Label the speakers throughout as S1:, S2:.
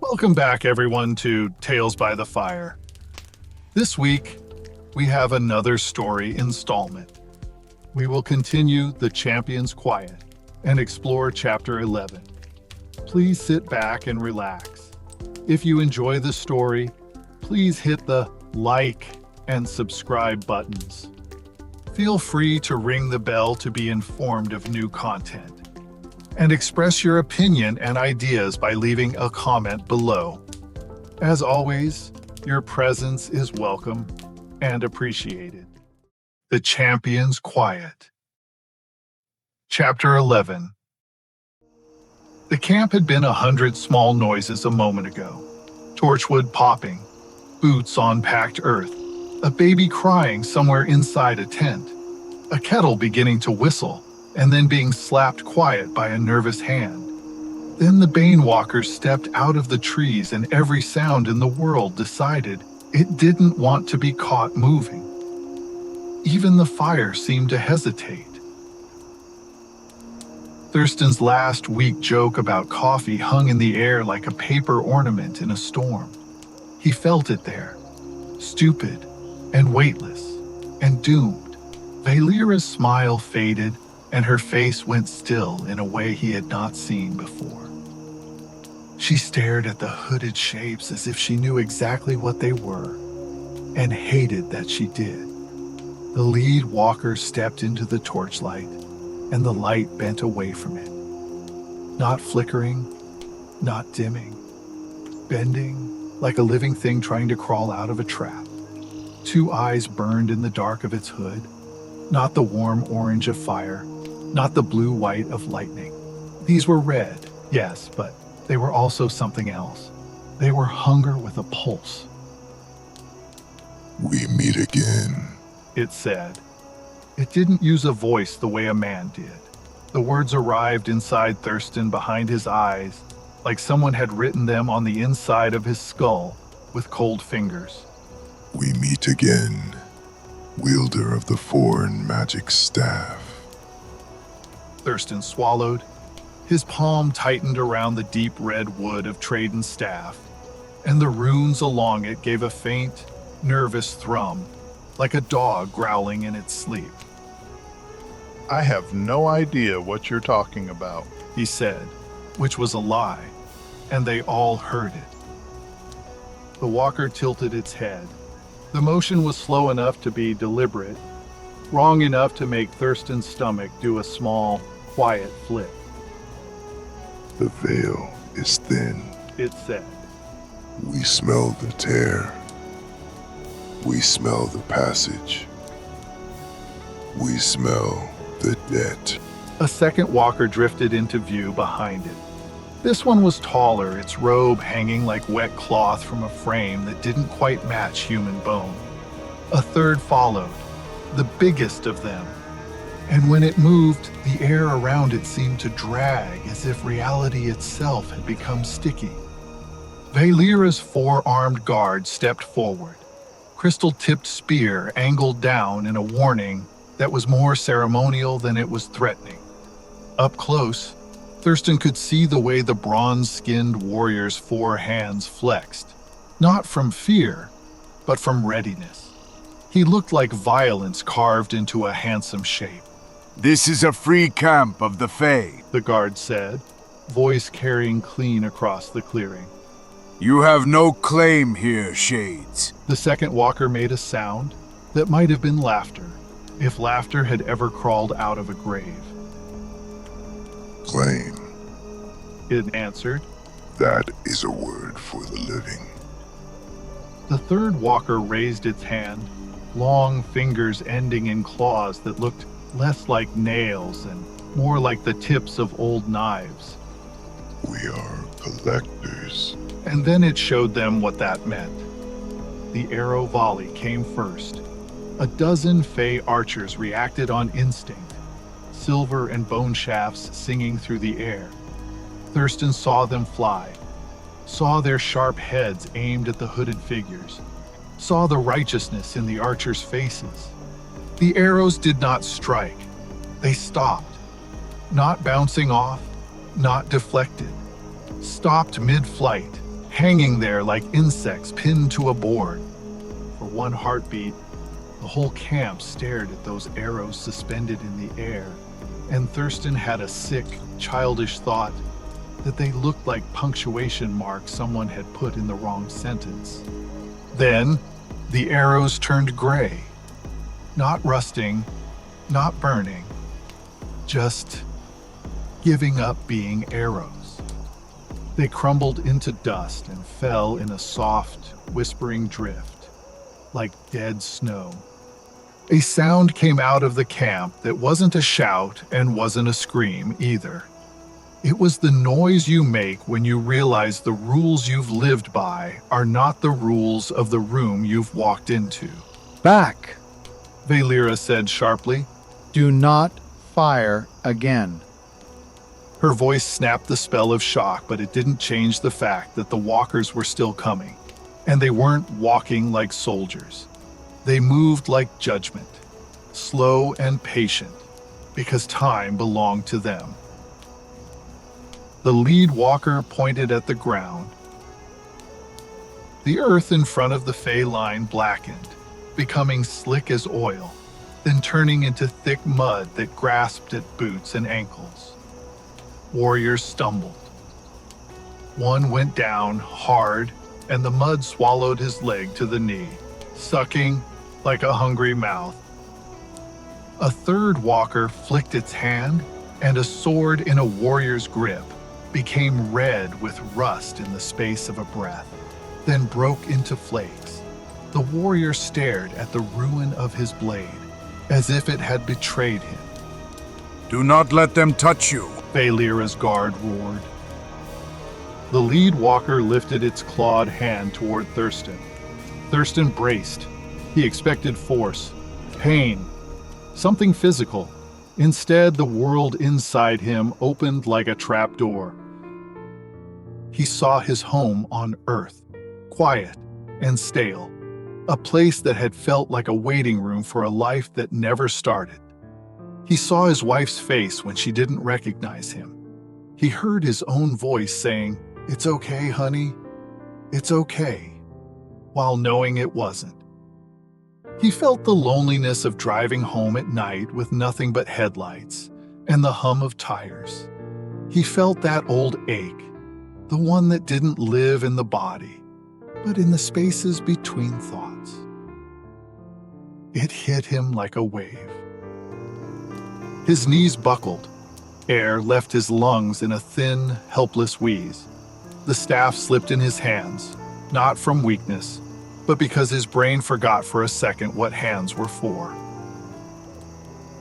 S1: Welcome back, everyone, to Tales by the Fire. This week, we have another story installment. We will continue The Champion's Quiet and explore Chapter 11. Please sit back and relax. If you enjoy the story, please hit the like and subscribe buttons. Feel free to ring the bell to be informed of new content. And express your opinion and ideas by leaving a comment below. As always, your presence is welcome and appreciated. The Champion's Quiet. Chapter 11. The camp had been 100 small noises a moment ago. Torchwood popping, boots on packed earth, a baby crying somewhere inside a tent, a kettle beginning to whistle, and then being slapped quiet by a nervous hand. Then the Banewalker stepped out of the trees and every sound in the world decided it didn't want to be caught moving. Even the fire seemed to hesitate. Thurston's last weak joke about coffee hung in the air like a paper ornament in a storm. He felt it there, stupid and weightless and doomed. Vaelira's smile faded, and her face went still in a way he had not seen before. She stared at the hooded shapes as if she knew exactly what they were, and hated that she did. The lead walker stepped into the torchlight, and the light bent away from it. Not flickering, not dimming, bending like a living thing trying to crawl out of a trap. Two eyes burned in the dark of its hood, not the warm orange of fire, not the blue-white of lightning. These were red, yes, but they were also something else. They were hunger with a pulse.
S2: "We meet again,"
S1: it said. It didn't use a voice the way a man did. The words arrived inside Thurston behind his eyes, like someone had written them on the inside of his skull with cold fingers.
S2: "We meet again, wielder of the foreign magic staff."
S1: Thurston swallowed. His palm tightened around the deep red wood of Traden's staff, and the runes along it gave a faint, nervous thrum, like a dog growling in its sleep.
S3: "I have no idea what you're talking about,"
S1: he said, which was a lie, and they all heard it. The walker tilted its head. The motion was slow enough to be deliberate, wrong enough to make Thurston's stomach do a small, quiet flip.
S2: "The veil is thin.
S1: It said.
S2: We smell the tear. We smell the passage. We smell the debt."
S1: A second walker drifted into view behind it. This one was taller, its robe hanging like wet cloth from a frame that didn't quite match human bone. A third followed, the biggest of them, and when it moved, the air around it seemed to drag as if reality itself had become sticky. Vaelira's four-armed guard stepped forward, crystal-tipped spear angled down in a warning that was more ceremonial than it was threatening. Up close, Thurston could see the way the bronze-skinned warrior's four hands flexed, not from fear, but from readiness. He looked like violence carved into a handsome shape.
S4: "This is a free camp of the Fae,"
S1: the guard said, voice carrying clean across the clearing.
S4: "You have no claim here, Shades."
S1: The second walker made a sound that might have been laughter, if laughter had ever crawled out of a grave.
S2: "Claim.
S1: It answered.
S2: That is a word for the living."
S1: The third walker raised its hand, long fingers ending in claws that looked less like nails and more like the tips of old knives.
S2: "We are collectors."
S1: And then it showed them what that meant. The arrow volley came first. A dozen Fae archers reacted on instinct, silver and bone shafts singing through the air. Thurston saw them fly, saw their sharp heads aimed at the hooded figures, saw the righteousness in the archers' faces. The arrows did not strike. They stopped, not bouncing off, not deflected, stopped mid-flight, hanging there like insects pinned to a board. For one heartbeat, the whole camp stared at those arrows suspended in the air, and Thurston had a sick, childish thought that they looked like punctuation marks someone had put in the wrong sentence. Then, the arrows turned gray. Not rusting, not burning, just giving up being arrows. They crumbled into dust and fell in a soft, whispering drift, like dead snow. A sound came out of the camp that wasn't a shout and wasn't a scream either. It was the noise you make when you realize the rules you've lived by are not the rules of the room you've walked into.
S5: Back!
S1: Vaelira said sharply.
S5: Do not fire again.
S1: Her voice snapped the spell of shock, but it didn't change the fact that the walkers were still coming, and they weren't walking like soldiers. They moved like judgment, slow and patient, because time belonged to them. The lead walker pointed at the ground. The earth in front of the Fey line blackened, becoming slick as oil, then turning into thick mud that grasped at boots and ankles. Warriors stumbled. One went down hard, and the mud swallowed his leg to the knee, sucking like a hungry mouth. A third walker flicked its hand, and a sword in a warrior's grip became red with rust in the space of a breath, then broke into flakes. The warrior stared at the ruin of his blade, as if it had betrayed him.
S4: Do not let them touch you.
S1: Vaelira's guard roared. The lead walker lifted its clawed hand toward Thurston. Thurston braced. He expected force, pain, something physical. Instead, the world inside him opened like a trapdoor. He saw his home on Earth, quiet and stale, a place that had felt like a waiting room for a life that never started. He saw his wife's face when she didn't recognize him. He heard his own voice saying, "It's okay, honey. It's okay," while knowing it wasn't. He felt the loneliness of driving home at night with nothing but headlights and the hum of tires. He felt that old ache, the one that didn't live in the body, but in the spaces between thoughts. It hit him like a wave. His knees buckled. Air left his lungs in a thin, helpless wheeze. The staff slipped in his hands, not from weakness, but because his brain forgot for a second what hands were for.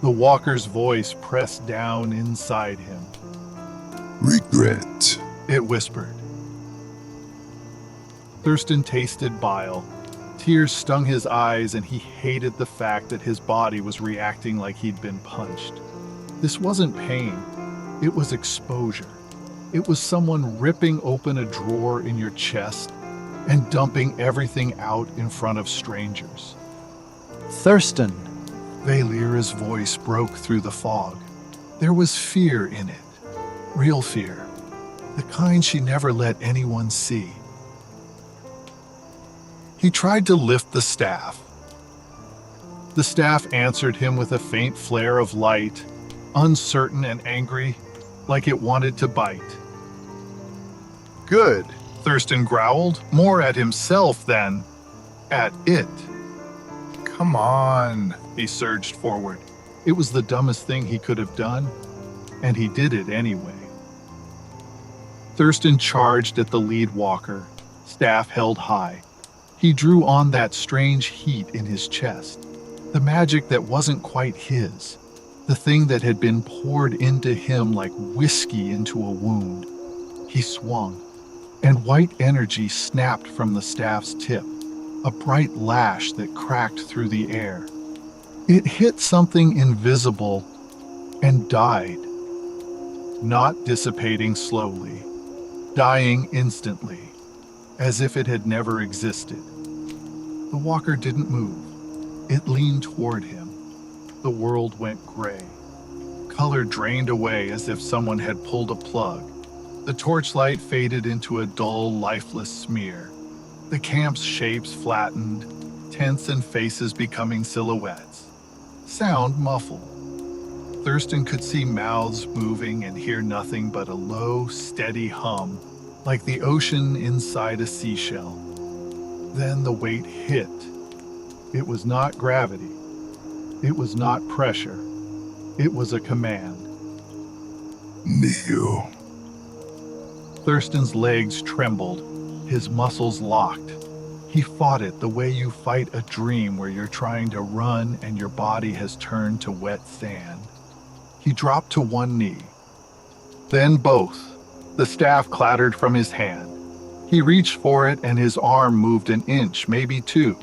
S1: The walker's voice pressed down inside him.
S2: Regret.
S1: It whispered. Thurston tasted bile. Tears stung his eyes, and he hated the fact that his body was reacting like he'd been punched. This wasn't pain. It was exposure. It was someone ripping open a drawer in your chest and dumping everything out in front of strangers.
S5: Thurston!
S1: Vaelira's voice broke through the fog. There was fear in it. Real fear. The kind she never let anyone see. He tried to lift the staff. The staff answered him with a faint flare of light, uncertain and angry, like it wanted to bite.
S3: Good.
S1: Thurston growled, more at himself than at it.
S3: Come on.
S1: He surged forward. It was the dumbest thing he could have done, and he did it anyway. Thurston charged at the lead walker, staff held high. He drew on that strange heat in his chest, the magic that wasn't quite his, the thing that had been poured into him like whiskey into a wound. He swung, and white energy snapped from the staff's tip, a bright lash that cracked through the air. It hit something invisible and died, not dissipating slowly, dying instantly, as if it had never existed. The walker didn't move. It leaned toward him. The world went gray. color drained away as if someone had pulled a plug. The torchlight faded into a dull, lifeless smear. The camp's shapes flattened, tents and faces becoming silhouettes. Sound muffled. Thurston could see mouths moving and hear nothing but a low, steady hum, like the ocean inside a seashell. Then the weight hit. It was not gravity. It was not pressure. It was a command.
S2: Kneel.
S1: Thurston's legs trembled, his muscles locked. He fought it the way you fight a dream where you're trying to run and your body has turned to wet sand. He dropped to one knee, then both. The staff clattered from his hand. He reached for it and his arm moved an inch, maybe two,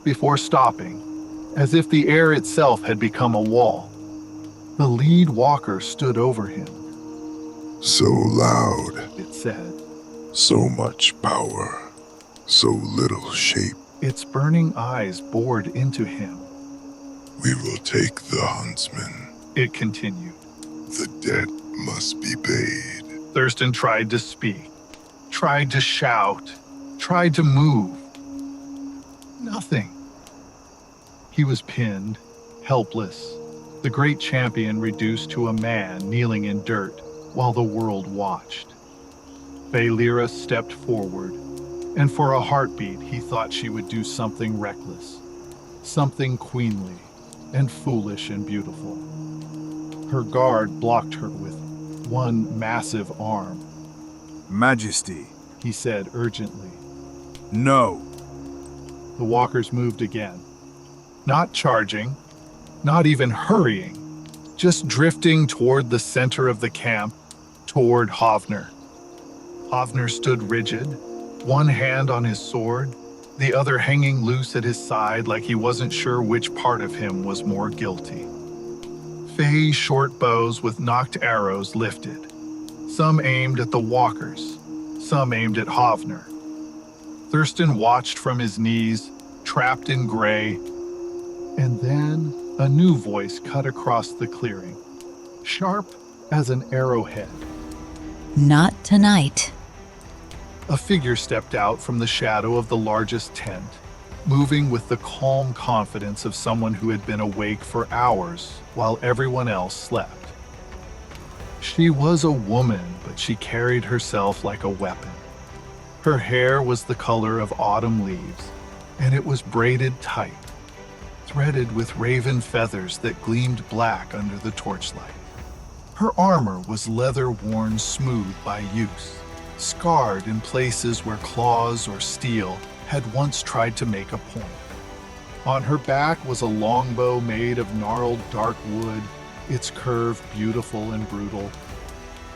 S1: before stopping, as if the air itself had become a wall. The lead walker stood over him.
S2: So loud,
S1: It said,
S2: so much power, so little shape.
S1: its burning eyes bored into him.
S2: We will take the huntsman.
S1: It continued.
S2: The debt must be paid.
S1: Thurston tried to speak, tried to shout, tried to move. Nothing. He was pinned, helpless, the great champion reduced to a man kneeling in dirt while the world watched. Vaelira stepped forward, and for a heartbeat he thought she would do something reckless, something queenly and foolish and beautiful. Her guard blocked her with one massive arm.
S4: Majesty,
S1: He said urgently.
S4: no.
S1: The walkers moved again. Not charging, not even hurrying, just drifting toward the center of the camp, toward Hovner. Hovner stood rigid, one hand on his sword, the other hanging loose at his side like he wasn't sure which part of him was more guilty. Faye's short bows with nocked arrows lifted. Some aimed at the walkers, some aimed at Hovner. Thurston watched from his knees, trapped in gray, and then a new voice cut across the clearing, sharp as an arrowhead.
S6: Not tonight.
S1: A figure stepped out from the shadow of the largest tent, moving with the calm confidence of someone who had been awake for hours while everyone else slept. She was a woman, but she carried herself like a weapon. Her hair was the color of autumn leaves, and it was braided tight, threaded with raven feathers that gleamed black under the torchlight. Her armor was leather worn smooth by use, scarred in places where claws or steel had once tried to make a point. On her back was a longbow made of gnarled dark wood, its curve beautiful and brutal.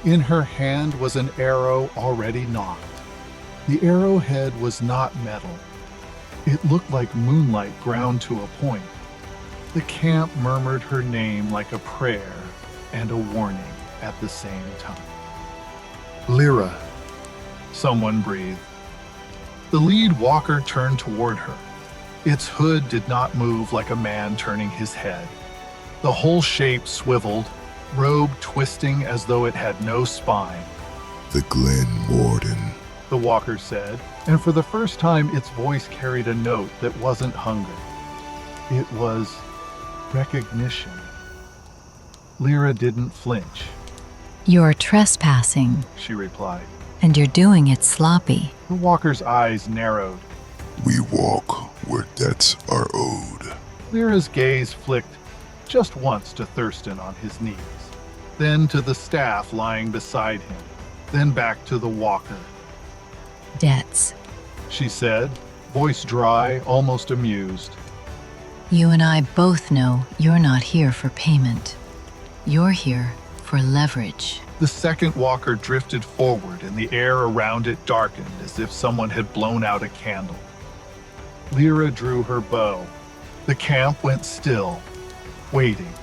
S1: In her hand was an arrow already nocked. The arrowhead was not metal. It looked like moonlight ground to a point. The camp murmured her name like a prayer and a warning at the same time. Lyra, someone breathed. The lead walker turned toward her. Its hood did not move like a man turning his head. The whole shape swiveled, robe twisting as though it had no spine.
S2: The Gloom Warden.
S1: The walker said, and for the first time its voice carried a note that wasn't hunger. It was recognition. Lyra didn't flinch,
S6: You're trespassing,
S1: she replied.
S6: and you're doing it sloppy.
S1: The walker's eyes narrowed.
S2: We walk where debts are owed.
S1: Lyra's gaze flicked just once to Thurston on his knees, then to the staff lying beside him, then back to the walker.
S6: Debts.
S1: She said, voice dry, almost amused.
S6: You and I both know you're not here for payment. You're here for leverage.
S1: The second walker drifted forward and the air around it darkened as if someone had blown out a candle. Lyra drew her bow. The camp went still, waiting.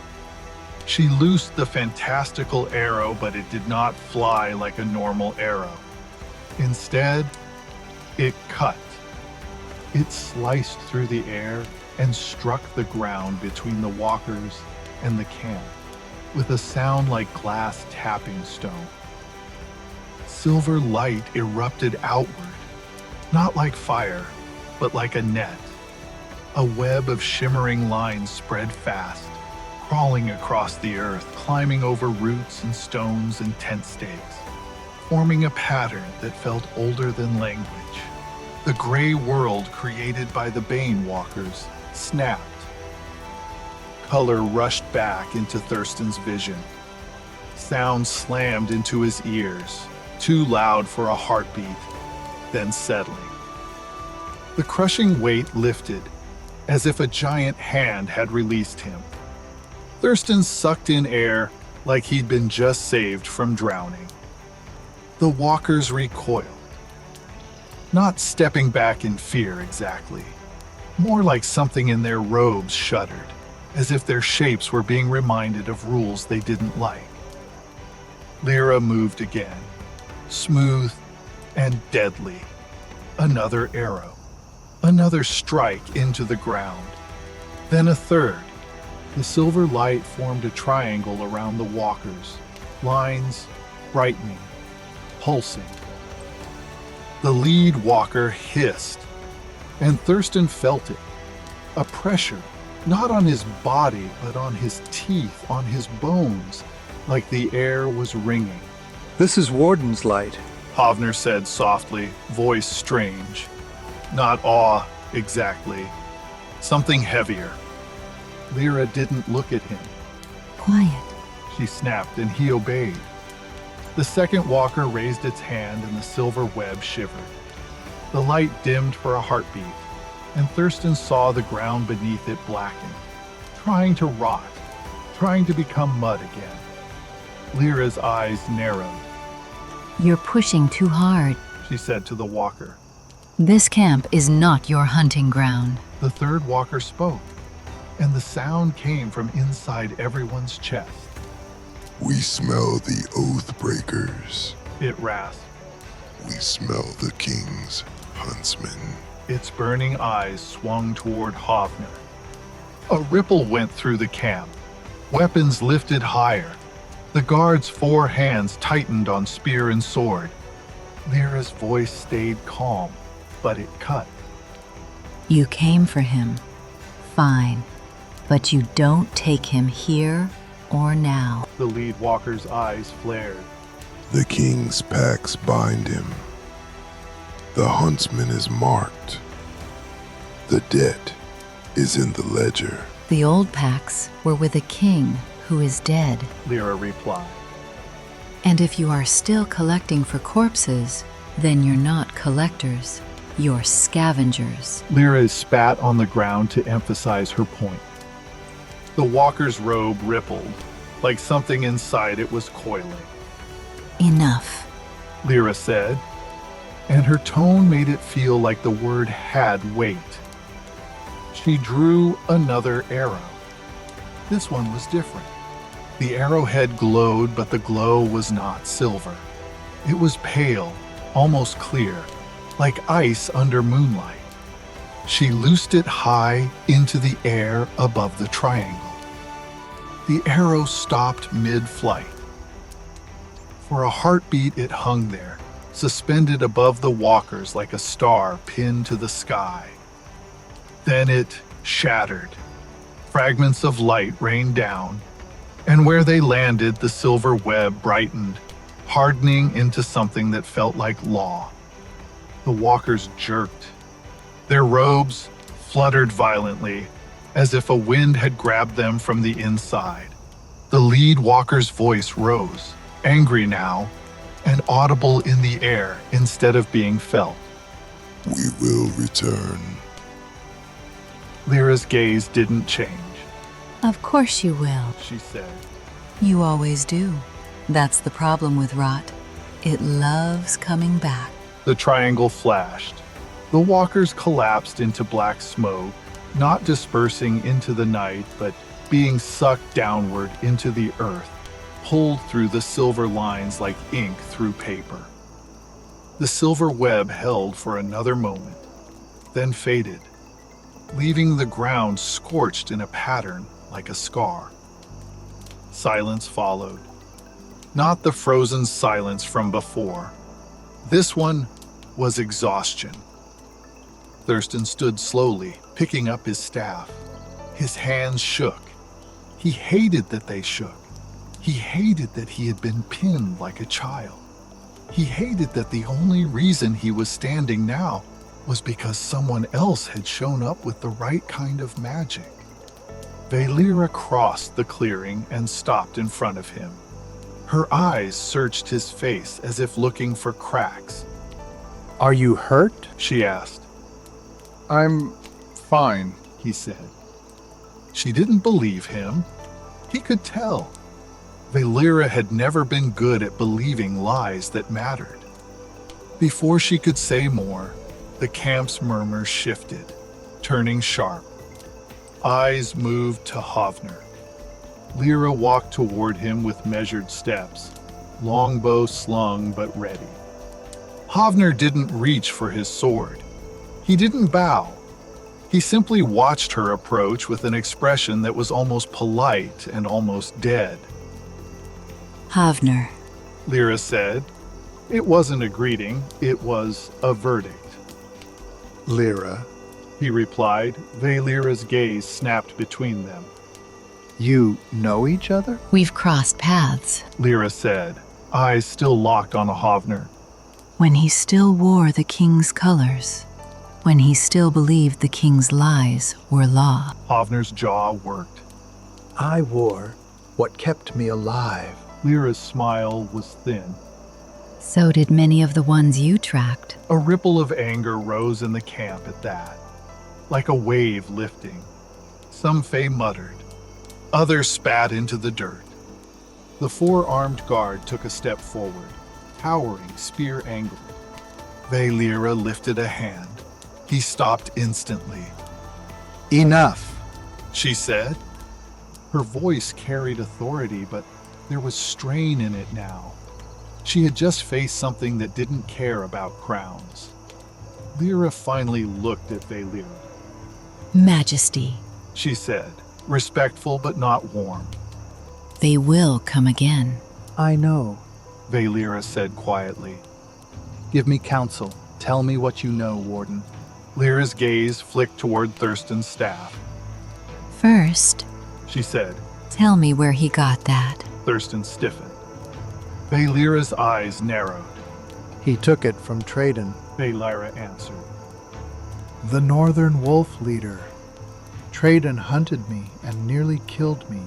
S1: She loosed the fantastical arrow, but it did not fly like a normal arrow. Instead, it cut. It sliced through the air and struck the ground between the walkers and the camp. with a sound like glass tapping stone. Silver light erupted outward, not like fire, but like a net. A web of shimmering lines spread fast, crawling across the earth, climbing over roots and stones and tent stakes, forming a pattern that felt older than language. The gray world created by the Bane Walkers snapped. Color rushed back into Thurston's vision. Sound slammed into his ears, too loud for a heartbeat, then settling. The crushing weight lifted, as if a giant hand had released him. Thurston sucked in air like he'd been just saved from drowning. The walkers recoiled, not stepping back in fear exactly, more like something in their robes shuddered, as if their shapes were being reminded of rules they didn't like. Lyra moved again, smooth and deadly. Another arrow, another strike into the ground, then a third. The silver light formed a triangle around the walkers, lines brightening, pulsing. The lead walker hissed, and Thurston felt it. A pressure, not on his body, but on his teeth, on his bones, like the air was ringing.
S5: This is Warden's light.
S1: Hovner said softly, voice strange. Not awe, exactly. Something heavier. Lyra didn't look at him.
S6: Quiet.
S1: She snapped, and he obeyed. The second walker raised its hand, and the silver web shivered. The light dimmed for a heartbeat, and Thurston saw the ground beneath it blacken, trying to rot, trying to become mud again. Lyra's eyes narrowed.
S6: You're pushing too hard.
S1: She said to the walker.
S6: This camp is not your hunting ground.
S1: The third walker spoke, and the sound came from inside everyone's chest.
S2: We smell the oath breakers.
S1: It rasped.
S2: We smell the king's huntsmen.
S1: Its burning eyes swung toward Hovner. A ripple went through the camp. Weapons lifted higher. The guards' four hands tightened on spear and sword. Lyra's voice stayed calm, but it cut.
S6: You came for him. Fine. But you don't take him here or now.
S1: The lead walker's eyes flared.
S2: The king's packs bind him. The huntsman is marked. The debt is in the ledger.
S6: The old packs were with a king who is dead.
S1: Lyra replied.
S6: And if you are still collecting for corpses, then you're not collectors. You're scavengers.
S1: Lyra spat on the ground to emphasize her point. The walker's robe rippled, like something inside it was coiling.
S6: Enough.
S1: Lyra said, and her tone made it feel like the word had weight. She drew another arrow. This one was different. The arrowhead glowed, but the glow was not silver. It was pale, almost clear, like ice under moonlight. She loosed it high into the air above the triangle. The arrow stopped mid-flight. For a heartbeat, it hung there, suspended above the walkers like a star pinned to the sky. Then it shattered. Fragments of light rained down, and where they landed, the silver web brightened, hardening into something that felt like law. The walkers jerked. Their robes fluttered violently, as if a wind had grabbed them from the inside. The lead walker's voice rose, angry now, and audible in the air instead of being felt.
S2: We will return.
S1: Lyra's gaze didn't change.
S6: Of course you will.
S1: She said.
S6: You always do. That's the problem with rot. It loves coming back.
S1: The triangle flashed. The walkers collapsed into black smoke, not dispersing into the night, but being sucked downward into the earth, pulled through the silver lines like ink through paper. The silver web held for another moment, then faded, leaving the ground scorched in a pattern like a scar. Silence followed. Not the frozen silence from before. This one was exhaustion. Thurston stood slowly, picking up his staff. His hands shook. He hated that they shook. He hated that he had been pinned like a child. He hated that the only reason he was standing now was because someone else had shown up with the right kind of magic. Vaelira crossed the clearing and stopped in front of him. Her eyes searched his face as if looking for cracks.
S5: Are you hurt?
S1: She asked.
S3: I'm fine.
S1: He said. She didn't believe him. He could tell. Vaelira had never been good at believing lies that mattered. Before she could say more, the camp's murmur shifted, turning sharp. Eyes moved to Hovner. Lyra walked toward him with measured steps, longbow slung but ready. Hovner didn't reach for his sword. He didn't bow. He simply watched her approach with an expression that was almost polite and almost dead.
S6: Hovner.
S1: Lyra said. It wasn't a greeting, it was a verdict.
S5: Lyra,
S1: He replied. Vaelira's gaze snapped between them.
S5: you know each other?
S6: We've crossed paths.
S1: Lyra said, eyes still locked on Hovner.
S6: When he still wore the king's colors. When he still believed the king's lies were law.
S1: Hovner's jaw worked.
S5: I wore what kept me alive.
S1: Lyra's smile was thin.
S6: So did many of the ones you tracked.
S1: A ripple of anger rose in the camp at that, like a wave lifting. Some Fae muttered. Others spat into the dirt. The four-armed guard took a step forward, towering, spear angled. Vaelira lifted a hand. He stopped instantly.
S5: Enough.
S1: She said. Her voice carried authority, but there was strain in it now. She had just faced something that didn't care about crowns. Lyra finally looked at Vaelira.
S6: Majesty.
S1: She said, respectful but not warm.
S6: They will come again.
S5: I know.
S1: Vaelira said quietly.
S5: Give me counsel. Tell me what you know, Warden.
S1: Lyra's gaze flicked toward Thurston's staff.
S6: First,
S1: She said.
S6: tell me where he got that.
S1: Thurston stiffened. Vaelira's eyes narrowed.
S7: He took it from Traden,
S1: Vaelira answered.
S7: the northern wolf leader. Traden hunted me and nearly killed me.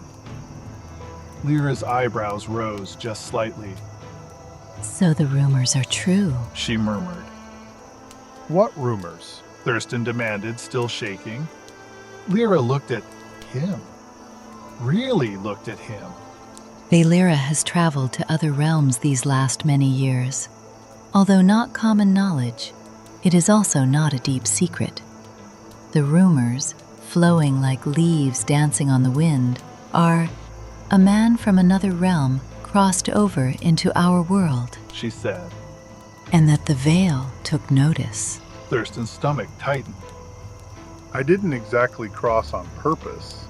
S1: Lyra's eyebrows rose just slightly.
S6: So the rumors are true.
S1: She murmured.
S3: What rumors?
S1: Thurston demanded, still shaking. Lyra looked at him. Really looked at him.
S6: Vaelira has traveled to other realms these last many years. Although not common knowledge, it is also not a deep secret. The rumors, flowing like leaves dancing on the wind, are a man from another realm crossed over into our world,
S1: She said.
S6: and that the veil took notice.
S1: Thurston's stomach tightened.
S3: I didn't exactly cross on purpose.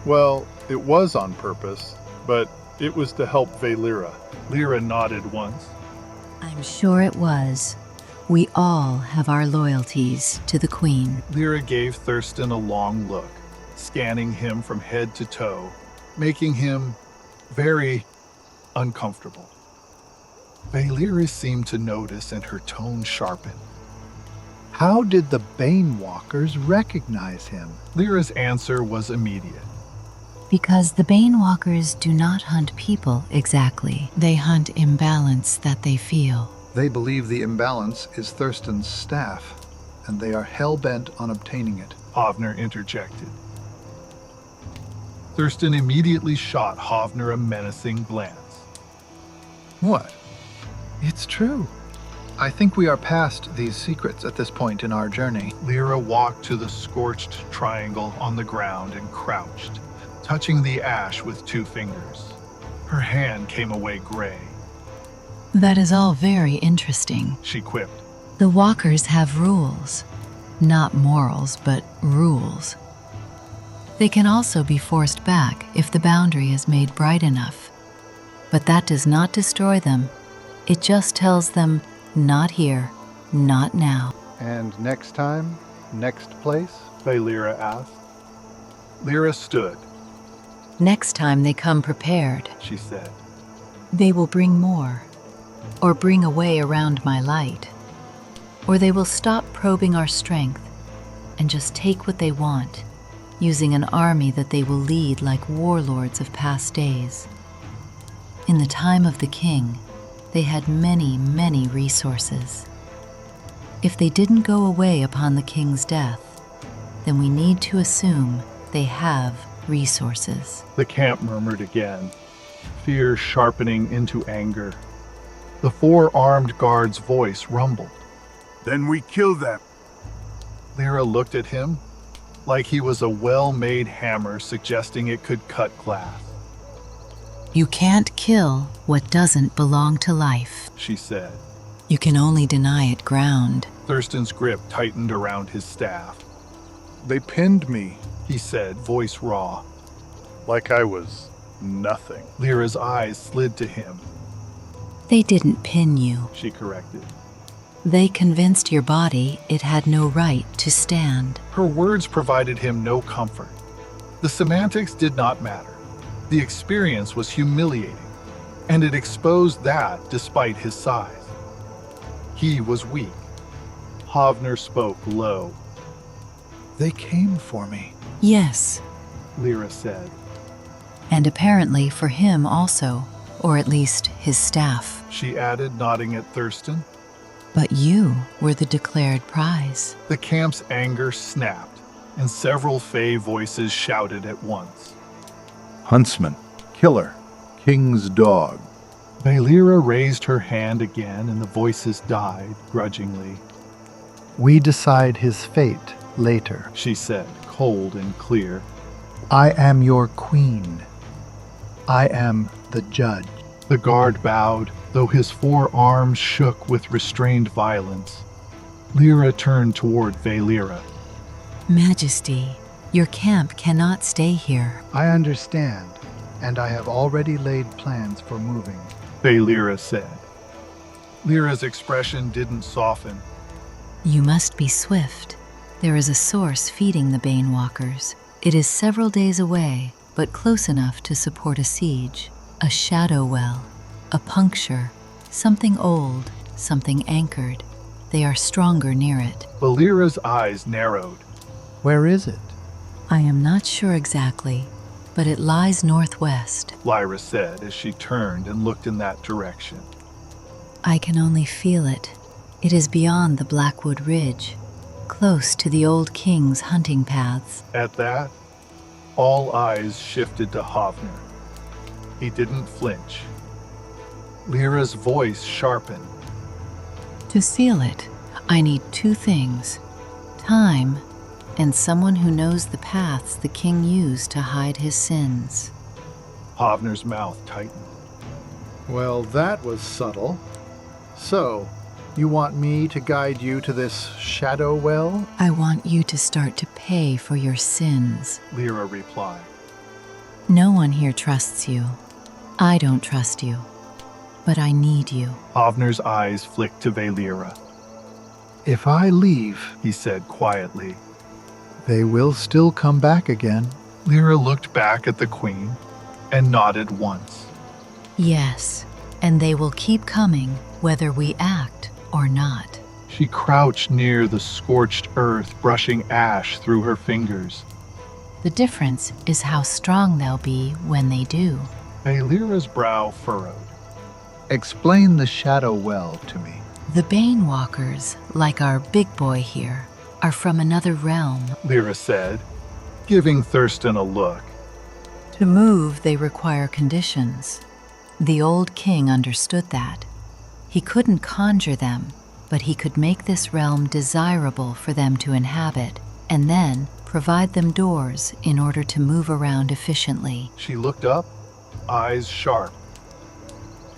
S3: Well, it was on purpose, but it was to help Vaelira.
S1: Lyra nodded once.
S6: I'm sure it was. We all have our loyalties to the Queen.
S1: Lyra gave Thurston a long look, scanning him from head to toe, making him very uncomfortable. Vaelira seemed to notice, and her tone sharpened.
S7: How did the Banewalkers recognize him?
S1: Lyra's answer was immediate.
S6: Because the Banewalkers do not hunt people exactly. They hunt imbalance that they feel.
S5: They believe the imbalance is Thurston's staff, and they are hell-bent on obtaining it.
S1: Hovner interjected. Thurston immediately shot Hovner a menacing glance.
S5: What? It's true. I think we are past these secrets at this point in our journey.
S1: Lyra walked to the scorched triangle on the ground and crouched, touching the ash with 2 fingers. Her hand came away gray.
S6: That is all very interesting.
S1: She quipped.
S6: The Walkers have rules. Not morals, but rules. They can also be forced back if the boundary is made bright enough. But that does not destroy them. It just tells them, not here, not now.
S7: And next time, next place?
S1: Vaelira asked. Lyra stood,
S6: Next time they come prepared,
S1: she said.
S6: they will bring more, or bring a way around my light, or they will stop probing our strength and just take what they want, using an army that they will lead like warlords of past days. In the time of the king, they had many, many resources. If they didn't go away upon the king's death, then we need to assume they have resources.
S1: The camp murmured again, fear sharpening into anger. The 4 armed guard's voice rumbled.
S4: Then we kill them.
S1: Lyra looked at him like he was a well-made hammer suggesting it could cut glass.
S6: You can't kill what doesn't belong to life.
S1: She said.
S6: You can only deny it ground.
S1: Thurston's grip tightened around his staff.
S3: They pinned me
S1: He said, voice raw.
S3: like I was nothing.
S1: Lyra's eyes slid to him,
S6: They didn't pin you.
S1: she corrected.
S6: They convinced your body it had no right to stand.
S1: Her words provided him no comfort. The semantics did not matter. The experience was humiliating, and it exposed that despite his size. He was weak. Hovner spoke low.
S7: They came for me.
S6: Yes,
S1: Lyra said.
S6: and apparently for him also, or at least his staff.
S1: She added, nodding at Thurston.
S6: But you were the declared prize.
S1: The camp's anger snapped, and several Fey voices shouted at once.
S8: Huntsman, killer, king's dog.
S1: Vaelira raised her hand again, and the voices died grudgingly.
S7: We decide his fate later.
S1: She said, cold and clear.
S7: I am your queen. I am the judge.
S1: The guard bowed, though his 4 arms shook with restrained violence. Lyra turned toward Vaelira.
S6: Majesty, your camp cannot stay here.
S7: I understand, and I have already laid plans for moving.
S1: Vaelira said. Lyra's expression didn't soften.
S6: You must be swift. There is a source feeding the Banewalkers. It is several days away, but close enough to support a siege. A shadow well, a puncture, something old, something anchored. They are stronger near it.
S1: Vaelira's eyes narrowed.
S7: Where is it?
S6: I am not sure exactly, but it lies northwest.
S1: Lyra said as she turned and looked in that direction.
S6: I can only feel it. It is beyond the Blackwood Ridge, close to the old king's hunting paths.
S1: At that, all eyes shifted to Hovner. He didn't flinch. Lyra's voice sharpened.
S6: To seal it, I need 2 things: time and someone who knows the paths the king used to hide his sins.
S1: Hovner's mouth tightened.
S7: Well, that was subtle. So, you want me to guide you to this shadow well?
S6: I want you to start to pay for your sins.
S1: Lyra replied.
S6: No one here trusts you. I don't trust you. But I need you.
S1: Hovner's eyes flicked to Vaelira.
S7: If I leave,
S1: He said quietly.
S7: they will still come back again.
S1: Lyra looked back at the queen and nodded once.
S6: Yes, and they will keep coming whether we act or not.
S1: She crouched near the scorched earth, brushing ash through her fingers.
S6: The difference is how strong they'll be when they do.
S1: Vaelira's brow furrowed.
S7: Explain the shadow well to me.
S6: The Banewalkers, like our big boy here, are from another realm.
S1: Lyra said, giving Thurston a look.
S6: To move, they require conditions. The old king understood that. He couldn't conjure them, but he could make this realm desirable for them to inhabit, and then provide them doors in order to move around efficiently.
S1: She looked up, eyes sharp.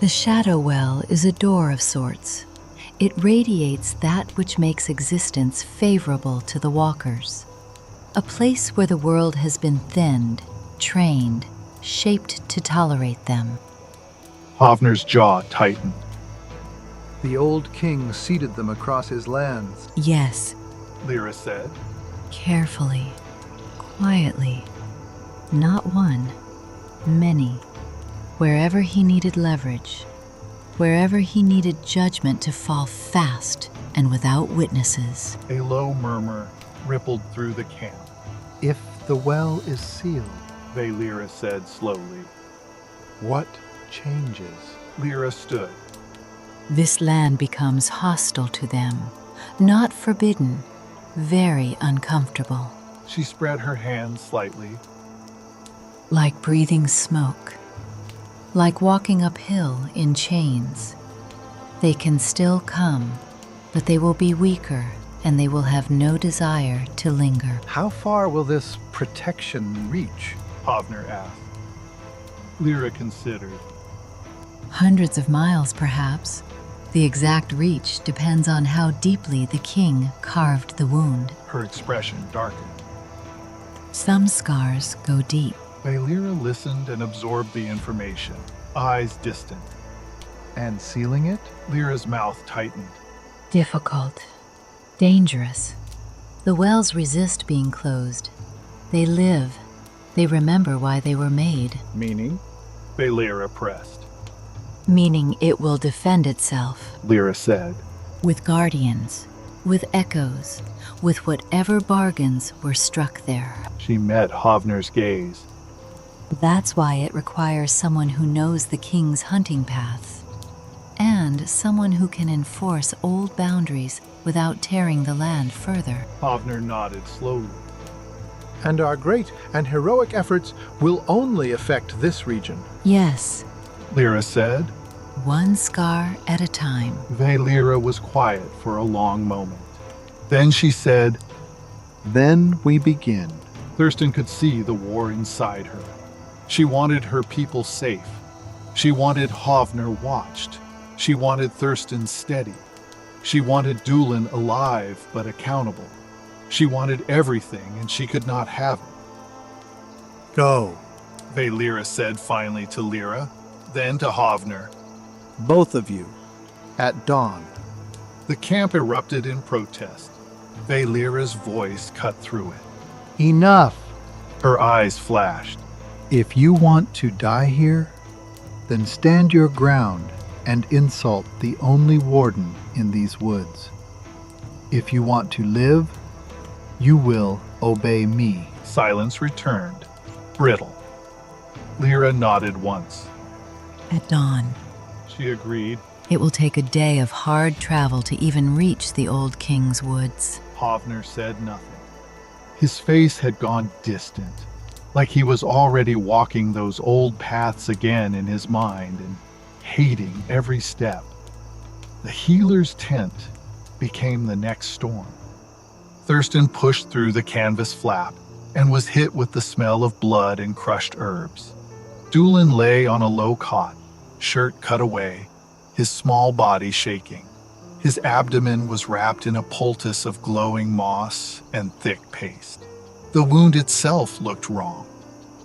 S6: The shadow well is a door of sorts. It radiates that which makes existence favorable to the walkers. A place where the world has been thinned, trained, shaped to tolerate them.
S1: Hovner's jaw tightened.
S5: The old king seeded them across his lands.
S6: Yes,
S1: Lyra said.
S6: carefully, quietly. Not one, many. Wherever he needed leverage, wherever he needed judgment to fall fast and without witnesses.
S1: A low murmur rippled through the camp.
S7: If the well is sealed,
S1: Vaelira said slowly.
S7: what changes?
S1: Lyra stood.
S6: This land becomes hostile to them, not forbidden, very uncomfortable.
S1: She spread her hands slightly.
S6: Like breathing smoke, like walking uphill in chains. They can still come, but they will be weaker and they will have no desire to linger.
S5: How far will this protection reach?
S1: Hovner asked. Lyra considered.
S6: Hundreds of miles, perhaps. The exact reach depends on how deeply the king carved the wound.
S1: Her expression darkened.
S6: Some scars go deep.
S1: Vaelira listened and absorbed the information, eyes distant.
S5: And sealing it?
S1: Lyra's mouth tightened.
S6: Difficult. Dangerous. The wells resist being closed. They live. They remember why they were made.
S5: Meaning?
S1: Vaelira pressed.
S6: Meaning it will defend itself.
S1: Lyra said.
S6: With guardians. With echoes. With whatever bargains were struck there.
S1: She met Hovner's gaze.
S6: That's why it requires someone who knows the king's hunting paths. And someone who can enforce old boundaries without tearing the land further.
S1: Hovner nodded slowly.
S7: And our great and heroic efforts will only affect this region.
S6: Yes,
S1: Lyra said.
S6: one scar at a time.
S1: Vaelira was quiet for a long moment. Then she said,
S5: Then we begin.
S1: Thurston could see the war inside her. She wanted her people safe. She wanted Hovner watched. She wanted Thurston steady. She wanted Dulin alive but accountable. She wanted everything and she could not have it.
S7: Go.
S1: Vaelira said finally to Lyra, then to Hovner.
S5: Both of you. At dawn.
S1: The camp erupted in protest. Vaelira's voice cut through it.
S7: Enough.
S1: Her eyes flashed.
S5: If you want to die here, then stand your ground and insult the only warden in these woods. If you want to live, you will obey me.
S1: Silence returned, brittle. Lyra nodded once.
S6: At dawn.
S1: She agreed.
S6: It will take a day of hard travel to even reach the old king's woods.
S1: Hovner said nothing. His face had gone distant, like he was already walking those old paths again in his mind and hating every step. The healer's tent became the next storm. Thurston pushed through the canvas flap and was hit with the smell of blood and crushed herbs. Dulin lay on a low cot, shirt cut away, his small body shaking. His abdomen was wrapped in a poultice of glowing moss and thick paste. The wound itself looked wrong,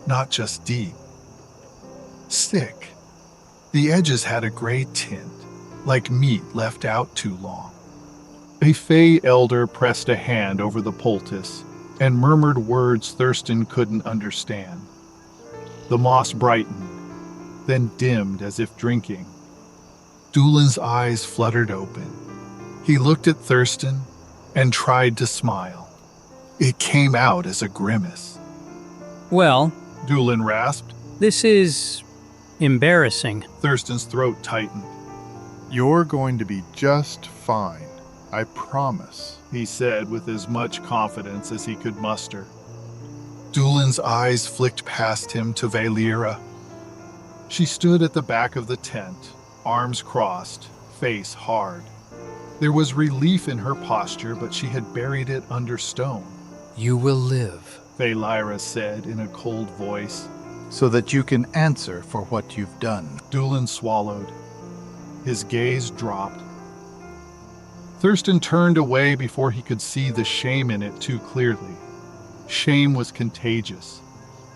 S1: not just deep. Sick. The edges had a gray tint, like meat left out too long. A Fey elder pressed a hand over the poultice and murmured words Thurston couldn't understand. The moss brightened, then dimmed as if drinking. Dulin's eyes fluttered open. He looked at Thurston and tried to smile. It came out as a grimace.
S9: Well,
S1: Dulin rasped.
S9: this is embarrassing.
S1: Thurston's throat tightened.
S3: You're going to be just fine. I promise.
S1: He said with as much confidence as he could muster. Dulin's eyes flicked past him to Vaelira. She stood at the back of the tent, arms crossed, face hard. There was relief in her posture, but she had buried it under stone.
S5: You will live,
S1: Vaelira said in a cold voice.
S5: so that you can answer for what you've done.
S1: Dulin swallowed. His gaze dropped. Thurston turned away before he could see the shame in it too clearly. Shame was contagious.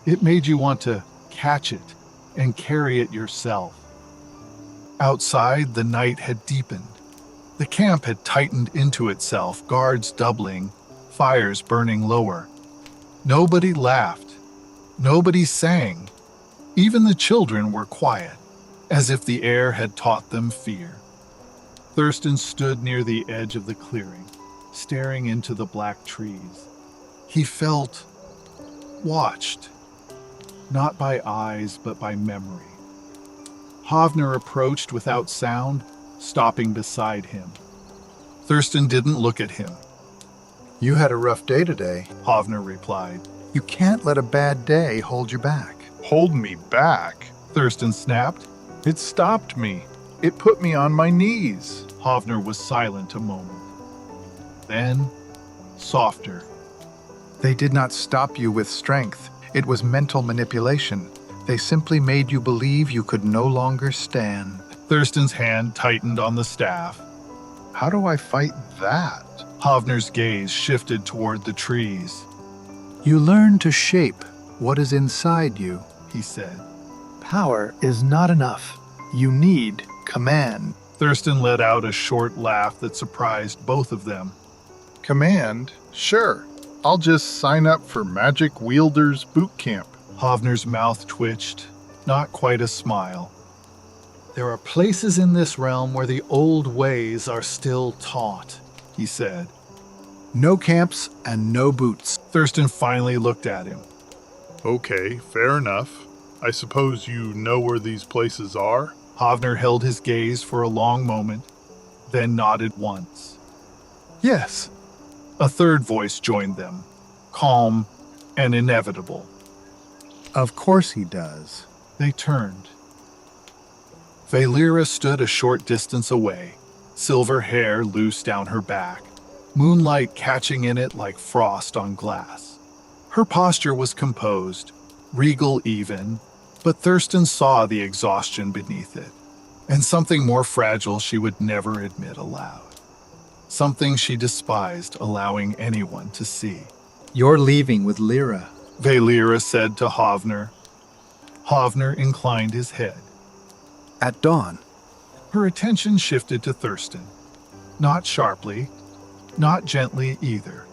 S1: It made you want to catch it and carry it yourself. Outside, the night had deepened. The camp had tightened into itself, guards doubling, fires burning lower. Nobody laughed. Nobody sang. Even the children were quiet, as if the air had taught them fear. Thurston stood near the edge of the clearing, staring into the black trees. He felt watched, not by eyes, but by memory. Hovner approached without sound, stopping beside him. Thurston didn't look at him.
S7: You had a rough day today.
S1: Hovner replied.
S7: You can't let a bad day hold you back.
S3: Hold me back?
S1: Thurston snapped.
S3: It stopped me. It put me on my knees.
S1: Hovner was silent a moment. Then, softer.
S7: They did not stop you with strength. It was mental manipulation. They simply made you believe you could no longer stand.
S1: Thurston's hand tightened on the staff.
S3: How do I fight that?
S1: Hovner's gaze shifted toward the trees.
S7: You learn to shape what is inside you,
S1: he said.
S7: Power is not enough. You need command.
S1: Thurston let out a short laugh that surprised both of them.
S3: Command? Sure. I'll just sign up for Magic Wielder's boot camp.
S1: Hovner's mouth twitched, not quite a smile. There are places in this realm where the old ways are still taught, he said.
S7: No camps and no boots.
S1: Thurston finally looked at him.
S3: Okay, fair enough. I suppose you know where these places are?
S1: Hovner held his gaze for a long moment, then nodded once.
S3: Yes.
S1: A third voice joined them, calm and inevitable.
S7: Of course he does.
S1: They turned. Vaelira stood a short distance away, silver hair loose down her back, moonlight catching in it like frost on glass. Her posture was composed, regal even, but Thurston saw the exhaustion beneath it, and something more fragile she would never admit aloud. Something she despised allowing anyone to see.
S5: You're leaving with Lyra,
S1: Vaelira said to Hovner. Hovner inclined his head.
S7: At dawn.
S1: Her attention shifted to Thurston. Not sharply, not gently either.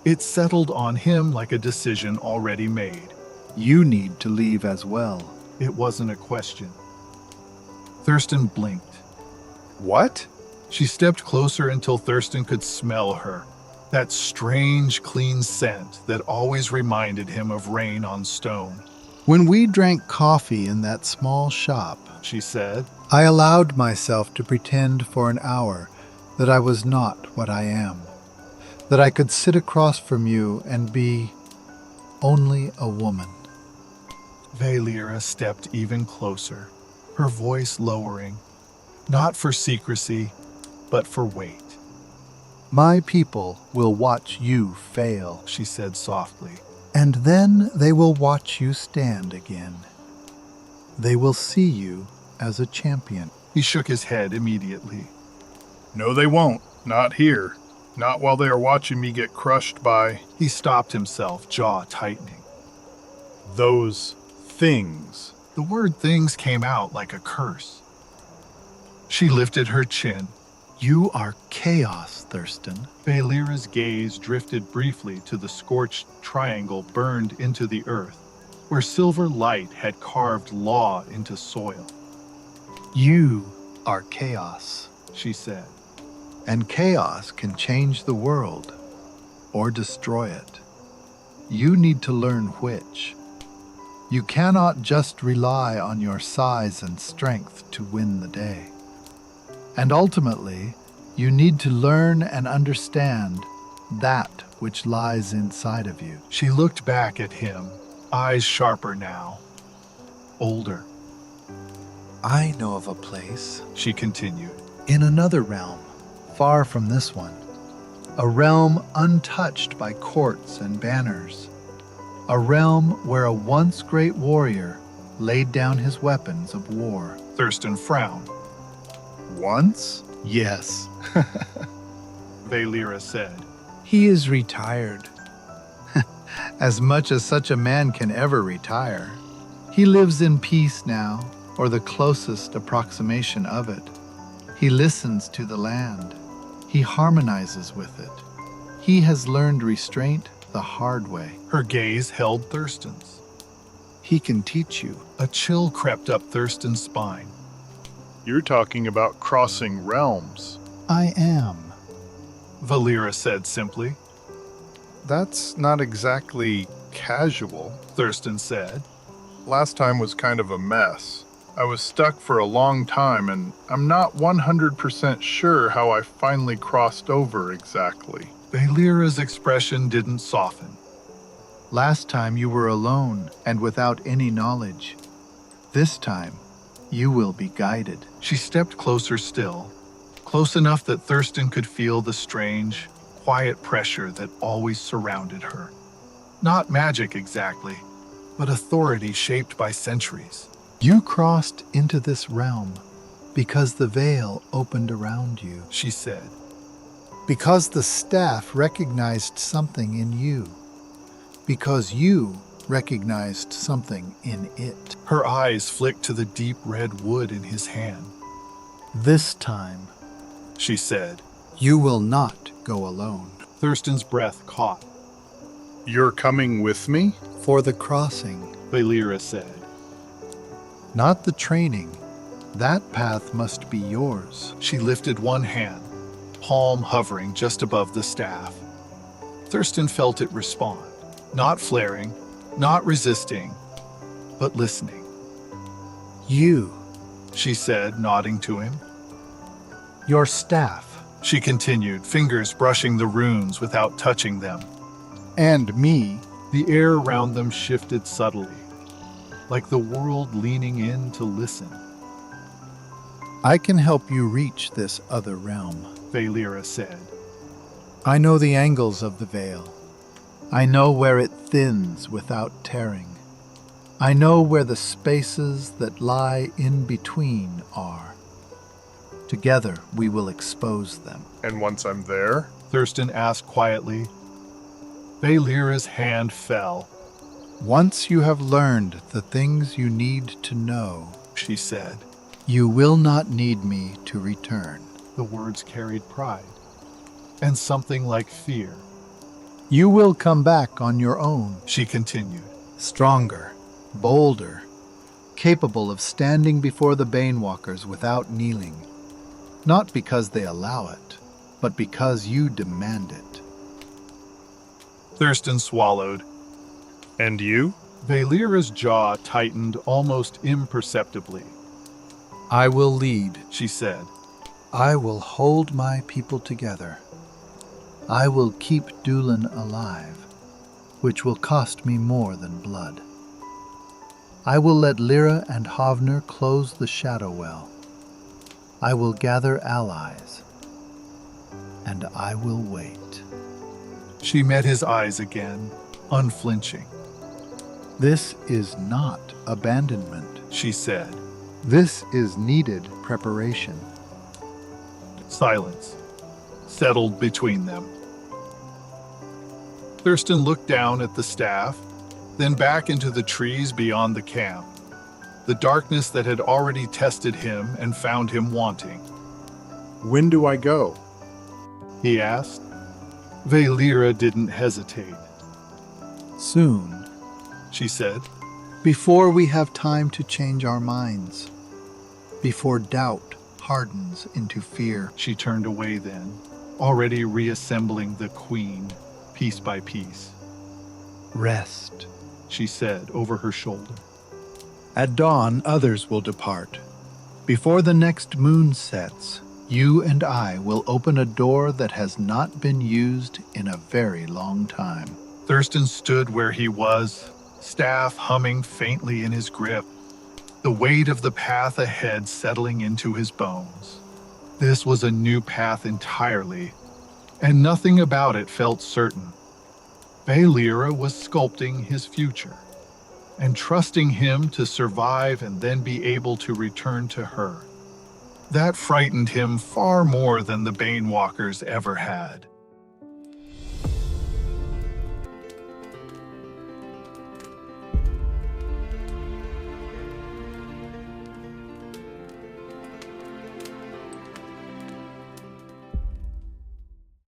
S1: It settled on him like a decision already made.
S5: You need to leave as well.
S1: It wasn't a question. Thurston blinked.
S3: What?
S1: She stepped closer until Thurston could smell her. That strange, clean scent that always reminded him of rain on stone.
S5: When we drank coffee in that small shop,
S1: she said,
S5: I allowed myself to pretend for an hour that I was not what I am, that I could sit across from you and be only a woman.
S1: Vaelira stepped even closer, her voice lowering, not for secrecy, but for weight.
S5: My people will watch you fail,
S1: she said softly.
S5: And then they will watch you stand again. They will see you as a champion.
S1: He shook his head immediately.
S3: No, they won't. Not here. Not while they are watching me get crushed by...
S1: He stopped himself, jaw tightening.
S3: Those things.
S1: The word things came out like a curse. She lifted her chin.
S5: You are chaos, Thurston.
S1: Vaelira's gaze drifted briefly to the scorched triangle burned into the earth, where silver light had carved law into soil.
S5: You are chaos,
S1: she said.
S5: And chaos can change the world or destroy it. You need to learn which. You cannot just rely on your size and strength to win the day. And ultimately, you need to learn and understand that which lies inside of you.
S1: She looked back at him, eyes sharper now, older.
S5: I know of a place,
S1: she continued,
S5: in another realm, far from this one. A realm untouched by courts and banners. A realm where a once great warrior laid down his weapons of war.
S1: Thurston frowned.
S3: Once?
S5: Yes,
S1: Vaelira said.
S5: He is retired. as much as such a man can ever retire. He lives in peace now, or the closest approximation of it. He listens to the land. He harmonizes with it. He has learned restraint the hard way.
S1: Her gaze held Thurston's.
S5: He can teach you.
S1: A chill crept up Thurston's spine.
S3: You're talking about crossing realms.
S5: I am.
S1: Vaelira said simply.
S3: That's not exactly casual.
S1: Thurston said.
S3: Last time was kind of a mess. I was stuck for a long time, and I'm not 100% sure how I finally crossed over exactly.
S1: Vaelira's expression didn't soften.
S5: Last time you were alone and without any knowledge. This time, you will be guided.
S1: She stepped closer still, close enough that Thurston could feel the strange, quiet pressure that always surrounded her. Not magic exactly, but authority shaped by centuries.
S5: You crossed into this realm because the veil opened around you,
S1: She said.
S5: because the staff recognized something in you, because you recognized something in it.
S1: Her eyes flicked to the deep red wood in his hand.
S5: This time,
S1: She said.
S5: you will not go alone.
S1: Thurston's breath caught.
S3: You're coming with me?
S5: For the crossing,
S1: Vaelira said.
S5: not the training. That path must be yours.
S1: She lifted one hand, palm hovering just above the staff. Thurston felt it respond, not flaring, not resisting, but listening.
S5: You,
S1: She said, nodding to him.
S5: your staff,
S1: She continued, fingers brushing the runes without touching them.
S5: and me.
S1: The air around them shifted subtly, like the world leaning in to listen.
S5: I can help you reach this other realm.
S1: Vaelira said.
S5: I know the angles of the veil. I know where it thins without tearing. I know where the spaces that lie in between are. Together we will expose them.
S3: And once I'm there?
S1: Thurston asked quietly. Vaelira's hand fell.
S5: Once you have learned the things you need to know,
S1: She said.
S5: you will not need me to return.
S1: The words carried pride and something like fear.
S5: You will come back on your own,
S1: She continued.
S5: stronger, bolder, capable of standing before the Banewalkers without kneeling. Not because they allow it, but because you demand it.
S1: Thurston swallowed.
S3: And you?
S1: Vaelira's jaw tightened almost imperceptibly.
S5: I will lead.
S1: She said.
S5: I will hold my people together. I will keep Dulin alive, which will cost me more than blood. I will let Lyra and Hovner close the Shadow Well. I will gather allies, and I will wait.
S1: She met his eyes again, unflinching.
S5: This is not abandonment.
S1: She said.
S5: This is needed preparation.
S1: Silence settled between them. Thurston looked down at the staff, then back into the trees beyond the camp, the darkness that had already tested him and found him wanting.
S3: When do I go?
S1: He asked. Vaelira didn't hesitate.
S5: Soon,
S1: She said.
S5: before we have time to change our minds, before doubt hardens into fear.
S1: She turned away then, already reassembling the queen, piece by piece.
S5: Rest.
S1: She said over her shoulder.
S5: At dawn, others will depart. Before the next moon sets, you and I will open a door that has not been used in a very long time.
S1: Thurston stood where he was, staff humming faintly in his grip, the weight of the path ahead settling into his bones. This was a new path entirely, and nothing about it felt certain. Vaelira was sculpting his future, and trusting him to survive and then be able to return to her. That frightened him far more than the Banewalkers ever had.